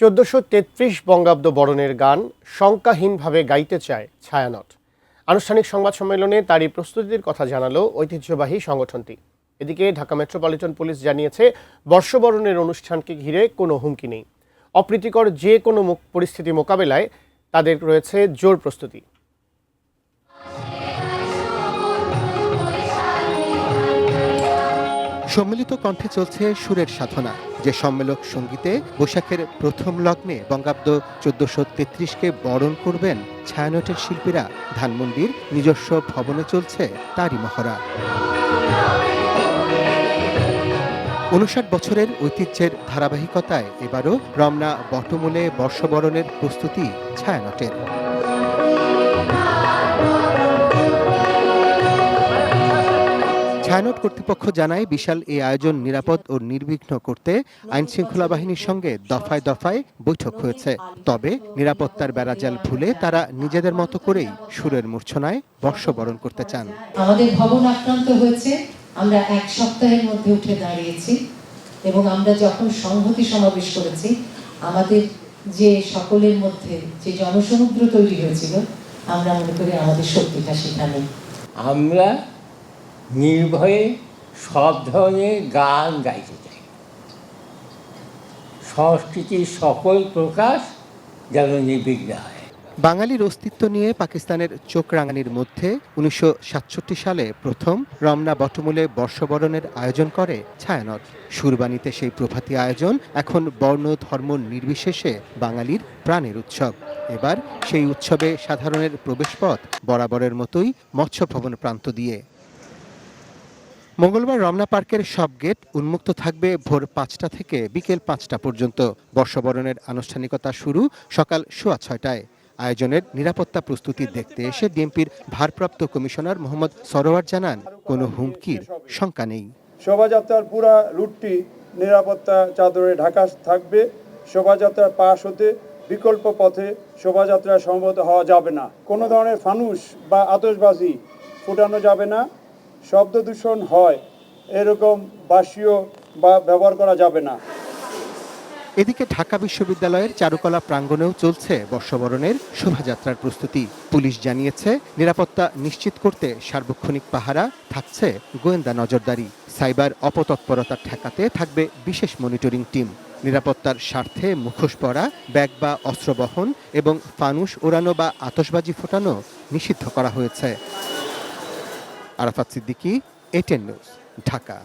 1433 বঙ্গাব্দ বরণের গান শঙ্কাহীনভাবে গাইতে চায় ছায়ানট। আনুষ্ঠানিক সংবাদ সম্মেলনে তারই প্রস্তুতির কথা জানালো ঐতিহ্যবাহী সংগঠনটি। এদিকে ঢাকা মেট্রোপলিটন পুলিশ জানিয়েছে, বর্ষবরণের অনুষ্ঠানকে ঘিরে কোনো হুমকি নেই। অপ্রীতিকর যে কোনো পরিস্থিতি মোকাবেলায় তাদের রয়েছে জোর প্রস্তুতি। সম্মিলিত কণ্ঠে চলছে সুরের সাধনা। যে সম্মেলক সঙ্গীতে বৈশাখের প্রথম লগ্নে বঙ্গাব্দ 1433কে বরণ করবেন ছায়ানটের শিল্পীরা, ধানমন্ডির নিজস্ব ভবনে চলছে তারই মহড়া। 59 বছরের ঐতিহ্যের ধারাবাহিকতায় এবারও রমনা বটমূলে বর্ষবরণের প্রস্তুতি ছায়ানটের। ছায়ানট কর্তৃপক্ষ জানায়, বিশাল এই আয়োজন নিরাপদ ও নির্বিঘ্ন করতে আইনশৃঙ্খলা বাহিনীর সঙ্গে দফায় দফায় বৈঠক হয়েছে। তবে নিরাপত্তার বেড়াজাল ভুলে তারা নিজেদের মতো করেই সুরের মূর্ছনায় বর্ষবরণ করতে চান। আমাদের ভবন আক্রান্ত হয়েছে, আমরা এক সপ্তাহের মধ্যে উঠে দাঁড়িয়েছি এবং আমরা যখন সংহতি সমাবেশ করেছি, আমাদের যে সকলের মধ্যে যে জনসমুদ্র তৈরি হয়েছিল, আমরা মনে করি আমাদের শক্তিটা সেখানে। আমরা নির্ভয়ে সব ধরনের গান গাইতে চাই। সংস্কৃতির সকল প্রকাশ যেন নির্বিঘ্ন হয়। বাঙালির অস্তিত্ব নিয়ে পাকিস্তানের চোখ রাঙানির মধ্যে 1967 সালে প্রথম রমনা বটমূলে বর্ষবরণের আয়োজন করে ছায়ানট। সুরবাণীতে সেই প্রভাতী আয়োজন এখন বর্ণ ধর্ম নির্বিশেষে বাঙালির প্রাণের উৎসব। এবার সেই উৎসবে সাধারণের প্রবেশপথ বরাবরের মতোই মৎস্য ভবন প্রান্ত দিয়ে। মঙ্গলবার রমনা পার্কের সব গেট উন্মুক্ত থাকবে ভোর 5টা থেকে বিকেল 5টা পর্যন্ত। বর্ষবরণের আনুষ্ঠানিকতা শুরু সকাল 6:30টায়। আয়োজনের নিরাপত্তা প্রস্তুতি দেখতে এসে ডিএমপির ভারপ্রাপ্ত কমিশনার মোহাম্মদ সরোয়ার জানান, কোনো হুমকির শঙ্কা নেই। শোভাযাত্রার পুরা রুটটি নিরাপত্তা চাদরে ঢাকা থাকবে। শোভাযাত্রার পাশ হতে বিকল্প পথে শোভাযাত্রা সম্ভবত হওয়া যাবে না। কোনো ধরনের ফানুস বা আতশবাজি ফুটানো যাবে না। শব্দ দূষণ হয় এরকম বাঁশিও বা ব্যবহার করা যাবে না। এদিকে ঢাকা বিশ্ববিদ্যালয়ের চারুকলা প্রাঙ্গণেও চলছে বর্ষবরণের শোভাযাত্রার প্রস্তুতি। পুলিশ জানিয়েছে, নিরাপত্তা নিশ্চিত করতে সার্বক্ষণিক পাহারা, থাকছে গোয়েন্দা নজরদারি। সাইবার অপতৎপরতা ঠেকাতে থাকবে বিশেষ মনিটরিং টিম। নিরাপত্তার স্বার্থে মুখোশ পরা, ব্যাগ বা অস্ত্র বহন এবং ফানুস ওড়ানো বা আতশবাজি ফোটানো নিষিদ্ধ করা হয়েছে। Arafat Siddiqui, ATN news, Dhaka.